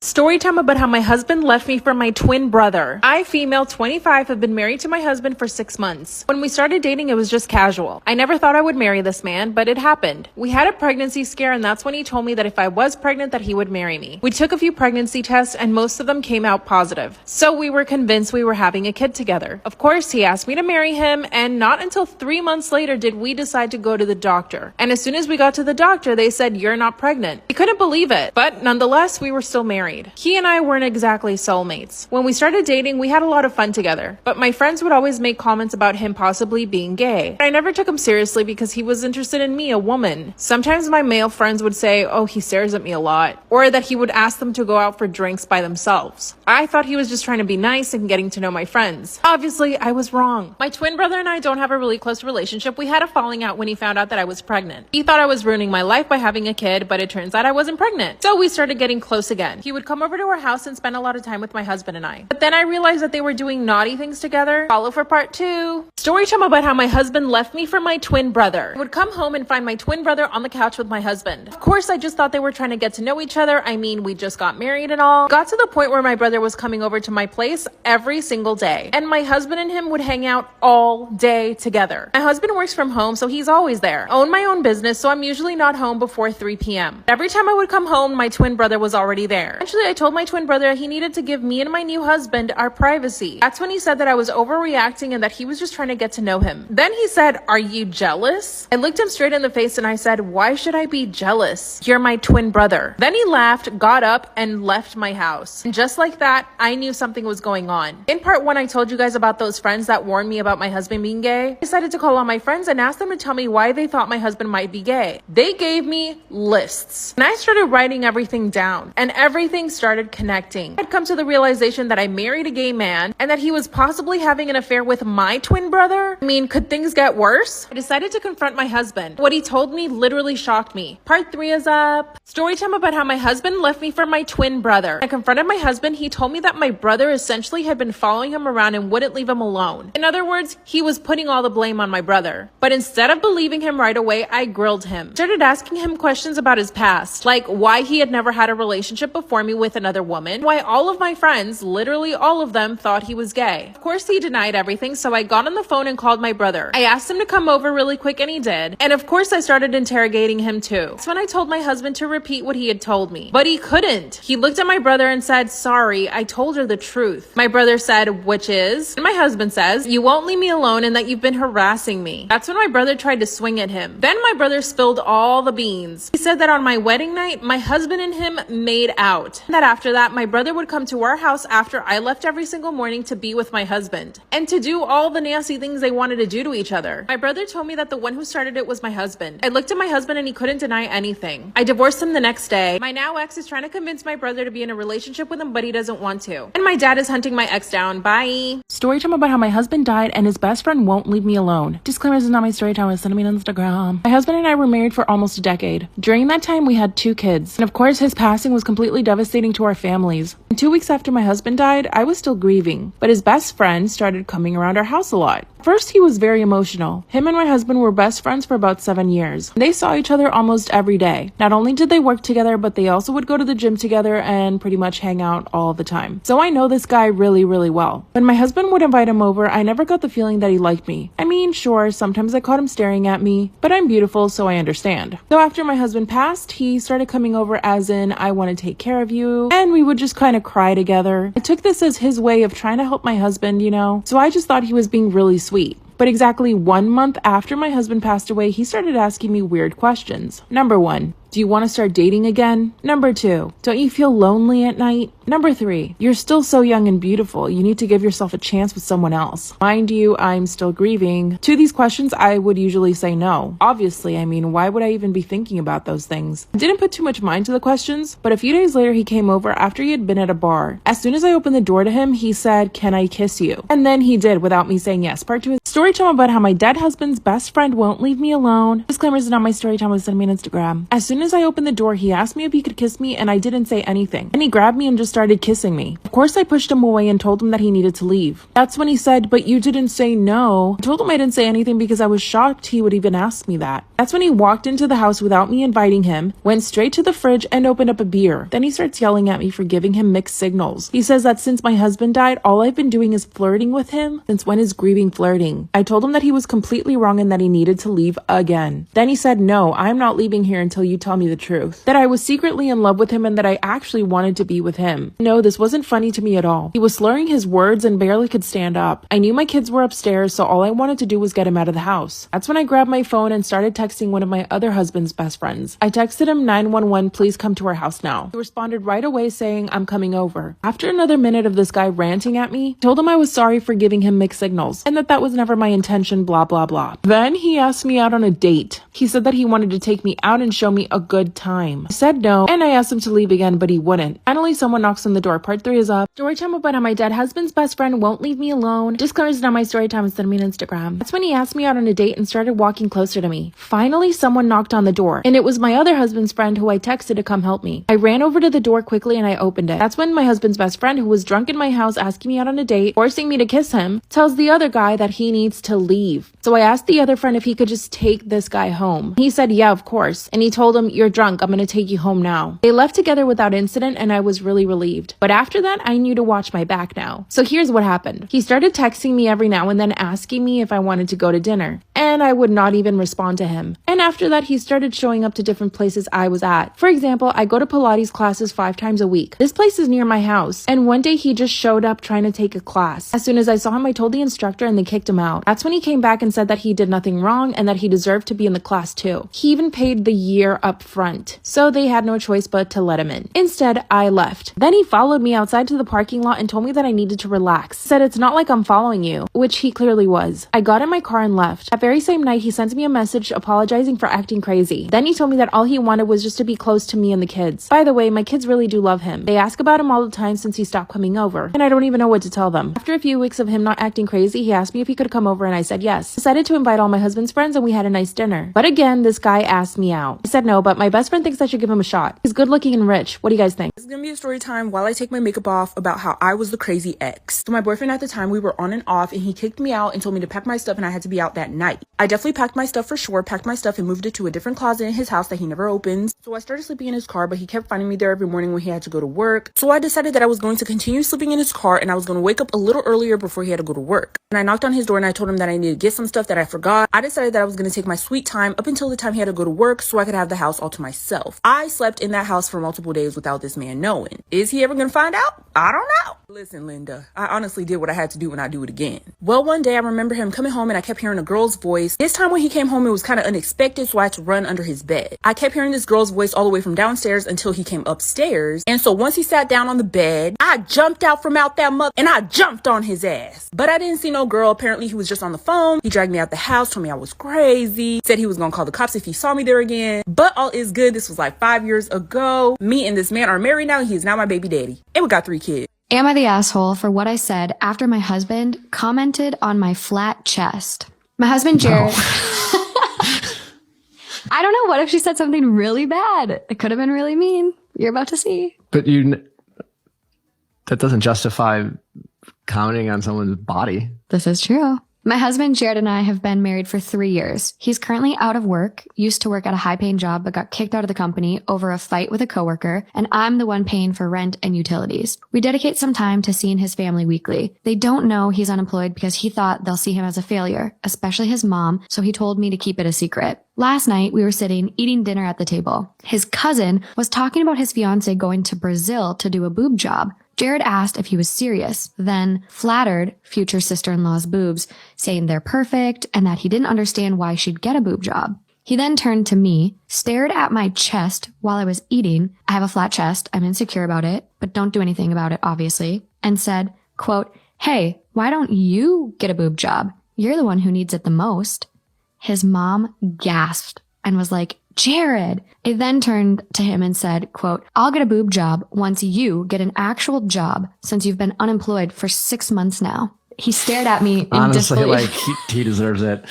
Story time about how my husband left me for my twin brother. I, female, 25, have been married to my husband for 6 months. When we started dating, it was just casual. I never thought I would marry this man, but it happened. We had a pregnancy scare, and that's when he told me that if I was pregnant, that he would marry me. We took a few pregnancy tests, and most of them came out positive. So we were convinced we were having a kid together. Of course, he asked me to marry him, and not until 3 months later did we decide to go to the doctor. And as soon as we got to the doctor, they said, "You're not pregnant." We couldn't believe it, but nonetheless, we were still married. He and I weren't exactly soulmates. When we started dating, we had a lot of fun together, but my friends would always make comments about him possibly being gay. I never took him seriously because he was interested in me, a woman. Sometimes my male friends would say, "Oh, he stares at me a lot," or that he would ask them to go out for drinks by themselves. I thought he was just trying to be nice and getting to know my friends. Obviously, I was wrong. My twin brother and I don't have a really close relationship. We had a falling out when he found out that I was pregnant. He thought I was ruining my life by having a kid, but it turns out I wasn't pregnant. So we started getting close again. He would come over to our house and spend a lot of time with my husband and I. But then I realized that they were doing naughty things together. Follow for part 2. Story time about how my husband left me for my twin brother. I would come home and find my twin brother on the couch with my husband. Of course, I just thought they were trying to get to know each other. I mean, we just got married and all. Got to the point where my brother was coming over to my place every single day. And my husband and him would hang out all day together. My husband works from home, so he's always there. I own my own business, so I'm usually not home before 3 p.m. Every time I would come home, my twin brother was already there. Actually, I told my twin brother he needed to give me and my new husband our privacy. That's when he said that I was overreacting and that he was just trying to get to know him. Then he said, "Are you jealous?" I looked him straight in the face and I said, "Why should I be jealous? You're my twin brother." Then he laughed, got up, and left my house. And just like that, I knew something was going on. In part 1, I told you guys about those friends that warned me about my husband being gay. I decided to call on my friends and ask them to tell me why they thought my husband might be gay. They gave me lists. And I started writing everything down, and everything started connecting. I'd come to the realization that I married a gay man and that he was possibly having an affair with my twin brother. I mean, could things get worse? I decided to confront my husband. What he told me literally shocked me. Part 3 is up. Story time about how my husband left me for my twin brother. I confronted my husband. He told me that my brother essentially had been following him around and wouldn't leave him alone. In other words, he was putting all the blame on my brother. But instead of believing him right away, I grilled him. Started asking him questions about his past, like why he had never had a relationship before me with another woman, why all of my friends, literally all of them, thought he was gay. Of course, he denied everything, so I got on the phone and called my brother. I asked him to come over really quick, and he did. And of course, I started interrogating him too. That's when I told my husband to repeat what he had told me. But he couldn't. He looked at my brother and said, "Sorry, I told her the truth." My brother said, "Which is?" And my husband says, "You won't leave me alone and that you've been harassing me." That's when my brother tried to swing at him. Then my brother spilled all the beans. He said that on my wedding night, my husband and him made out. And that after that, my brother would come to our house after I left every single morning to be with my husband and to do all the nasty things they wanted to do to each other. My brother told me that the one who started it was my husband. I looked at my husband and he couldn't deny anything. I divorced him the next day. My now ex is trying to convince my brother to be in a relationship with him, but he doesn't want to. And my dad is hunting my ex down. Bye. Story time about how my husband died and his best friend won't leave me alone. Disclaimer, this is not my story time. Send me on Instagram. My husband and I were married for almost a decade. During that time, we had 2 kids. And of course, his passing was completely devastating to our families. And 2 weeks after my husband died, I was still grieving. But his best friend started coming around our house a lot. First, he was very emotional. Him and my husband were best friends for about 7 years. They saw each other almost every day. Not only did they work together, but they also would go to the gym together and pretty much hang out all the time. So I know this guy really, really well. When my husband would invite him over, I never got the feeling that he liked me. I mean, sure, sometimes I caught him staring at me, but I'm beautiful, so I understand. So after my husband passed, he started coming over as in, "I want to take care of you," and we would just kind of cry together. I took this as his way of trying to help my husband, you know, so I just thought he was being really sweet. But exactly 1 month after my husband passed away, he started asking me weird questions. Number 1, do you want to start dating again? Number 2, don't you feel lonely at night? Number 3, you're still so young and beautiful. You need to give yourself a chance with someone else. Mind you, I'm still grieving. To these questions, I would usually say no. Obviously, I mean, why would I even be thinking about those things? I didn't put too much mind to the questions, but a few days later, he came over after he had been at a bar. As soon as I opened the door to him, he said, "Can I kiss you?" And then he did without me saying yes. Part 2 is Story time about how my dead husband's best friend won't leave me alone. Disclaimers is not my story time, was sent me on Instagram. As soon as I opened the door, he asked me if he could kiss me and I didn't say anything. And he grabbed me and just started kissing me. Of course, I pushed him away and told him that he needed to leave. That's when he said, "But you didn't say no." I told him I didn't say anything because I was shocked he would even ask me that. That's when he walked into the house without me inviting him, went straight to the fridge and opened up a beer. Then he starts yelling at me for giving him mixed signals. He says that since my husband died, all I've been doing is flirting with him. Since when is grieving flirting? I told him that he was completely wrong and that he needed to leave again. Then he said, "No, I'm not leaving here until you tell me the truth." That I was secretly in love with him and that I actually wanted to be with him. No, this wasn't funny to me at all. He was slurring his words and barely could stand up. I knew my kids were upstairs, so all I wanted to do was get him out of the house. That's when I grabbed my phone and started texting one of my other husband's best friends. I texted him 911, "Please come to our house now." He responded right away saying, "I'm coming over." After another minute of this guy ranting at me, I told him I was sorry for giving him mixed signals and that was never my intention, blah blah blah. Then he asked me out on a date. He said that he wanted to take me out and show me a good time. I said no, and I asked him to leave again, but he wouldn't. Finally, someone knocks on the door. Part 3 is up. Story time about how my dead husband's best friend won't leave me alone. Disclaimers not my story time, send me on Instagram. That's when he asked me out on a date and started walking closer to me. Finally, someone knocked on the door, and it was my other husband's friend who I texted to come help me. I ran over to the door quickly and I opened it. That's when my husband's best friend, who was drunk in my house asking me out on a date, forcing me to kiss him, tells the other guy that he needs to leave. So I asked the other friend if he could just take this guy home. He said, "Yeah, of course." And he told him, "You're drunk. I'm gonna take you home now." They left together without incident and I was really relieved. But after that, I knew to watch my back now. So here's what happened. He started texting me every now and then asking me if I wanted to go to dinner. And I would not even respond to him. And after that, he started showing up to different places I was at. For example, I go to Pilates classes 5 times a week. This place is near my house. And one day he just showed up trying to take a class. As soon as I saw him, I told the instructor and they kicked him out. That's when he came back and said that he did nothing wrong and that he deserved to be in the class too. He even paid the year up front. So they had no choice but to let him in. Instead, I left. Then he followed me outside to the parking lot and told me that I needed to relax. Said, "It's not like I'm following you," which he clearly was. I got in my car and left. That very same night, he sent me a message apologizing for acting crazy. Then he told me that all he wanted was just to be close to me and the kids. By the way, my kids really do love him. They ask about him all the time since he stopped coming over, and I don't even know what to tell them. After a few weeks of him not acting crazy, he asked me if he could come over and I said yes. I decided to invite all my husband's friends and we had a nice dinner. But again, this guy asked me out. I said no, but my best friend thinks I should give him a shot. He's good looking and rich. What do you guys think? This is gonna be a story time while I take my makeup off about how I was the crazy ex. So my boyfriend at the time, we were on and off and he kicked me out and told me to pack my stuff and I had to be out that night. I definitely packed my stuff for sure, packed my stuff and moved it to a different closet in his house that he never opens. So I started sleeping in his car, but he kept finding me there every morning when he had to go to work. So I decided that I was going to continue sleeping in his car and I was going to wake up a little earlier before he had to go to work. And I knocked on his door and I told him that I needed to get some stuff that I forgot. I decided that I was going to take my sweet time up until the time he had to go to work so I could have the house all to myself. I slept in that house for multiple days without this man knowing. Is he ever going to find out? I don't know. Listen, Linda, I honestly did what I had to do and I do it again. Well, one day I remember him coming home and I kept hearing a girl's voice. This time when he came home, it was kind of unexpected, so I had to run under his bed. I kept hearing this girl's voice all the way from downstairs until he came upstairs. And so once he sat down on the bed, I jumped out from out that mother and I jumped on his ass. But I didn't see no girl. Apparently he was just on the phone. He dragged me out the house, told me I was crazy, said he was gonna call the cops if he saw me there again. But all is good. This was like 5 years ago. Me and this man are married now. He is now my baby daddy. And we got 3 kids. Am I the asshole for what I said after my husband commented on my flat chest? My husband, Jared. No. I don't know. What if she said something really bad? It could have been really mean. You're about to see. But that doesn't justify commenting on someone's body. This is true. My husband, Jared, and I have been married for 3 years. He's currently out of work, used to work at a high-paying job, but got kicked out of the company over a fight with a coworker, and I'm the one paying for rent and utilities. We dedicate some time to seeing his family weekly. They don't know he's unemployed because he thought they'll see him as a failure, especially his mom, so he told me to keep it a secret. Last night, we were sitting, eating dinner at the table. His cousin was talking about his fiance going to Brazil to do a boob job. Jared asked if he was serious, then flattered future sister-in-law's boobs, saying they're perfect and that he didn't understand why she'd get a boob job. He then turned to me, stared at my chest while I was eating. I have a flat chest. I'm insecure about it, but don't do anything about it, obviously. And said, quote, "Hey, why don't you get a boob job? You're the one who needs it the most." His mom gasped and was like, "Jared." I then turned to him and said, quote, "I'll get a boob job once you get an actual job since you've been unemployed for 6 months now." he stared at me in Honestly, disbelief. like he deserves it.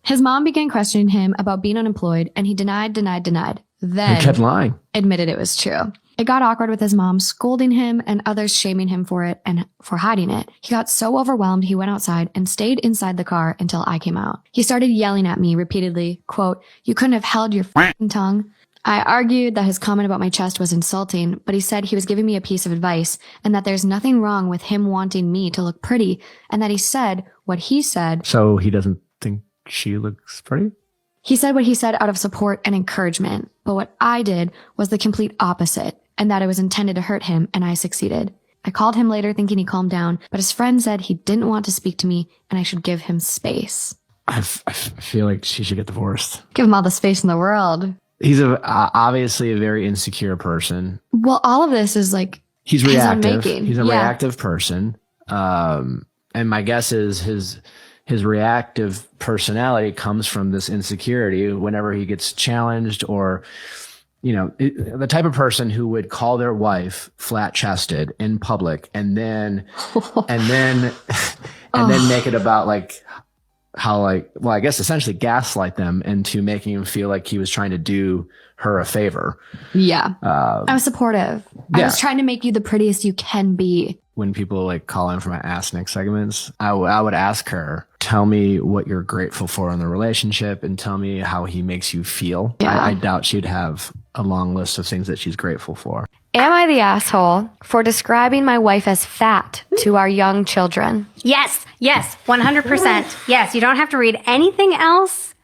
His mom began questioning him about being unemployed, and he denied. Then He kept lying. admitted it was true. It got awkward with his mom scolding him and others shaming him for it and for hiding it. He got so overwhelmed he went outside and stayed inside the car until I came out. He started yelling at me repeatedly, quote, "You couldn't have held your f***ing tongue." I argued that his comment about my chest was insulting, but he said he was giving me a piece of advice and that there's nothing wrong with him wanting me to look pretty and that he said what he said. So he doesn't think she looks pretty? He said what he said out of support and encouragement, but what I did was the complete opposite, and that it was intended to hurt him, and I succeeded. I called him later thinking he calmed down, but his friend said he didn't want to speak to me and I should give him space. I feel like she should get divorced. Give him all the space in the world. He's obviously a very insecure person. Well, all of this is like He's his own reactive. making. He's a Yeah. reactive person. And my guess is his reactive personality comes from this insecurity whenever he gets challenged or, the type of person who would call their wife flat chested in public and then make it about like how I guess essentially gaslight them into making him feel like he was trying to do her a favor. Yeah. I was supportive. I yeah. was trying to make you the prettiest you can be. When people like call in for my Ask Nick segments, I would ask her, tell me what you're grateful for in the relationship and tell me how he makes you feel. Yeah. I doubt she'd have a long list of things that she's grateful for. Am I the asshole for describing my wife as fat to our young children? Yes, 100%. Yes, you don't have to read anything else.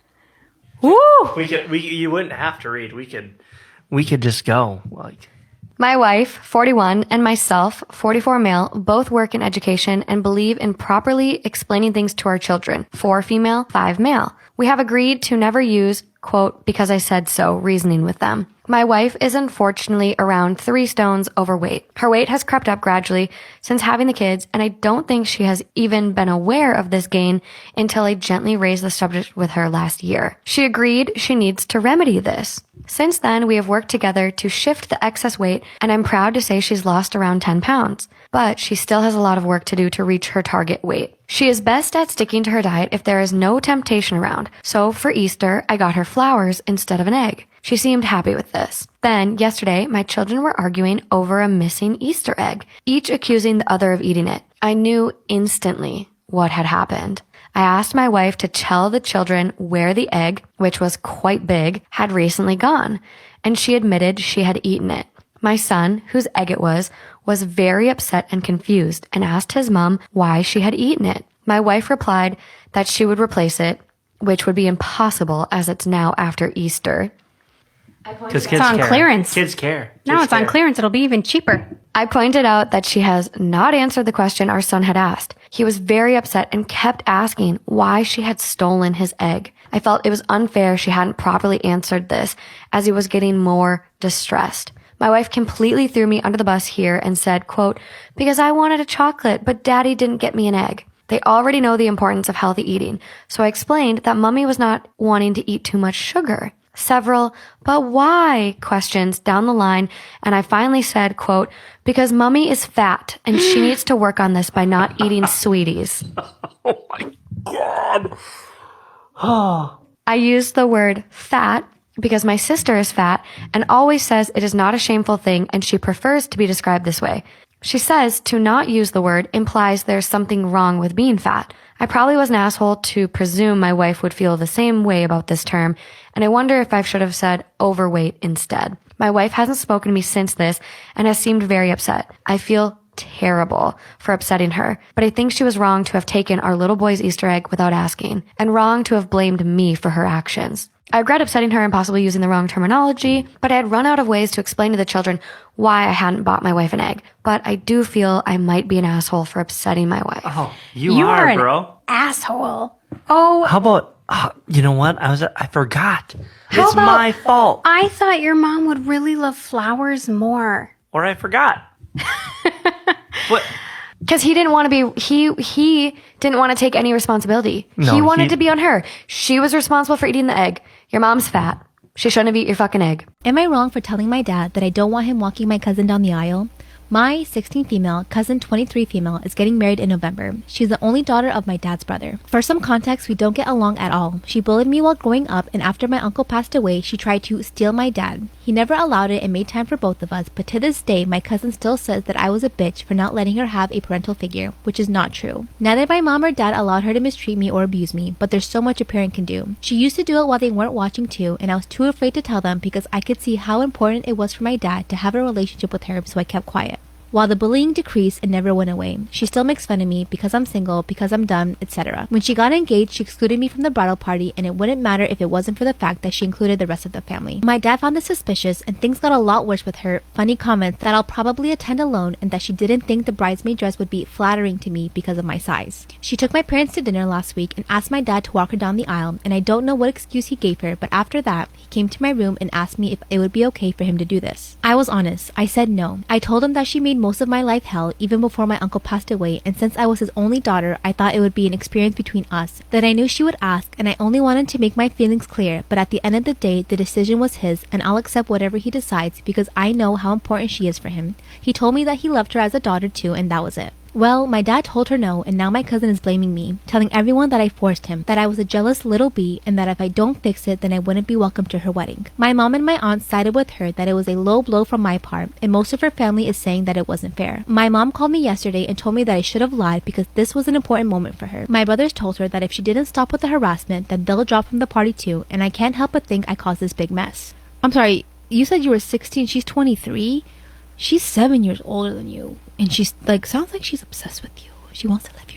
Woo! You wouldn't have to read. We could just go. Like, My wife, 41, and myself, 44 male, both work in education and believe in properly explaining things to our children. 4 female, 5 male. We have agreed to never use, quote, because I said so, reasoning with them. My wife is unfortunately around 3 stones overweight. Her weight has crept up gradually since having the kids, and I don't think she has even been aware of this gain until I gently raised the subject with her last year. She agreed she needs to remedy this. Since then, we have worked together to shift the excess weight, and I'm proud to say she's lost around 10 pounds. But she still has a lot of work to do to reach her target weight. She is best at sticking to her diet if there is no temptation around. So for Easter, I got her flowers instead of an egg. She seemed happy with this. Then, yesterday, my children were arguing over a missing Easter egg, each accusing the other of eating it. I knew instantly what had happened. I asked my wife to tell the children where the egg, which was quite big, had recently gone, and she admitted she had eaten it. My son, whose egg it was very upset and confused and asked his mom why she had eaten it. My wife replied that she would replace it, which would be impossible as it's now after Easter. because It's on clearance. Kids care. No, Kids it's on care. clearance. It'll be even cheaper. I pointed out that she has not answered the question our son had asked. He was very upset and kept asking why she had stolen his egg. I felt it was unfair she hadn't properly answered this, as he was getting more distressed. My wife completely threw me under the bus here and said, quote, because I wanted a chocolate, but daddy didn't get me an egg. They already know the importance of healthy eating, so I explained that mommy was not wanting to eat too much sugar. Several, but why questions down the line, and I finally said, quote, because mommy is fat and she needs to work on this by not eating sweeties. Oh my God. I used the word fat because my sister is fat and always says it is not a shameful thing and she prefers to be described this way. She says to not use the word implies there's something wrong with being fat. I probably was an asshole to presume my wife would feel the same way about this term, and I wonder if I should have said overweight instead. My wife hasn't spoken to me since this and has seemed very upset. I feel terrible for upsetting her, but I think she was wrong to have taken our little boy's Easter egg without asking, and wrong to have blamed me for her actions. I regret upsetting her and possibly using the wrong terminology, but I had run out of ways to explain to the children why I hadn't bought my wife an egg. But I do feel I might be an asshole for upsetting my wife. Oh, you are, an bro. asshole. Oh, How about, you know what? I forgot. How It's about- my fault. I thought your mom would really love flowers more. Or I forgot. What? Because he didn't want to be, he didn't want to take any responsibility. No, he wanted he- to be on her. She was responsible for eating the egg. Your mom's fat. She shouldn't have eaten your fucking egg. Am I wrong for telling my dad that I don't want him walking my cousin down the aisle? My 16 female, cousin 23 female, is getting married in November. She's the only daughter of my dad's brother. For some context, we don't get along at all. She bullied me while growing up, and after my uncle passed away, she tried to steal my dad. He never allowed it and made time for both of us, but to this day, my cousin still says that I was a bitch for not letting her have a parental figure, which is not true. Neither my mom or dad allowed her to mistreat me or abuse me, but there's so much a parent can do. She used to do it while they weren't watching too, and I was too afraid to tell them because I could see how important it was for my dad to have a relationship with her, so I kept quiet. While the bullying decreased, it never went away. She still makes fun of me because I'm single, because I'm dumb, etc. When she got engaged, she excluded me from the bridal party, and it wouldn't matter if it wasn't for the fact that she included the rest of the family. My dad found this suspicious, and things got a lot worse with her. Funny comments that I'll probably attend alone, and that she didn't think the bridesmaid dress would be flattering to me because of my size. She took my parents to dinner last week and asked my dad to walk her down the aisle, and I don't know what excuse he gave her, but after that, he came to my room and asked me if it would be okay for him to do this. I was honest. I said no. I told him that she made most of my life hell even before my uncle passed away, and since I was his only daughter, I thought it would be an experience between us that I knew she would ask, and I only wanted to make my feelings clear, but at the end of the day, the decision was his, and I'll accept whatever he decides because I know how important she is for him. He told me that he loved her as a daughter too, and that was it. Well, my dad told her no, and now my cousin is blaming me, telling everyone that I forced him, that I was a jealous little bee, and that if I don't fix it, then I wouldn't be welcome to her wedding. My mom and my aunt sided with her that it was a low blow from my part, and most of her family is saying that it wasn't fair. My mom called me yesterday and told me that I should have lied because this was an important moment for her. My brothers told her that if she didn't stop with the harassment, then they'll drop from the party too, and I can't help but think I caused this big mess. I'm sorry, you said you were 16, she's 23? She's 7 years older than you. And she's like, sounds like she's obsessed with you. She wants to live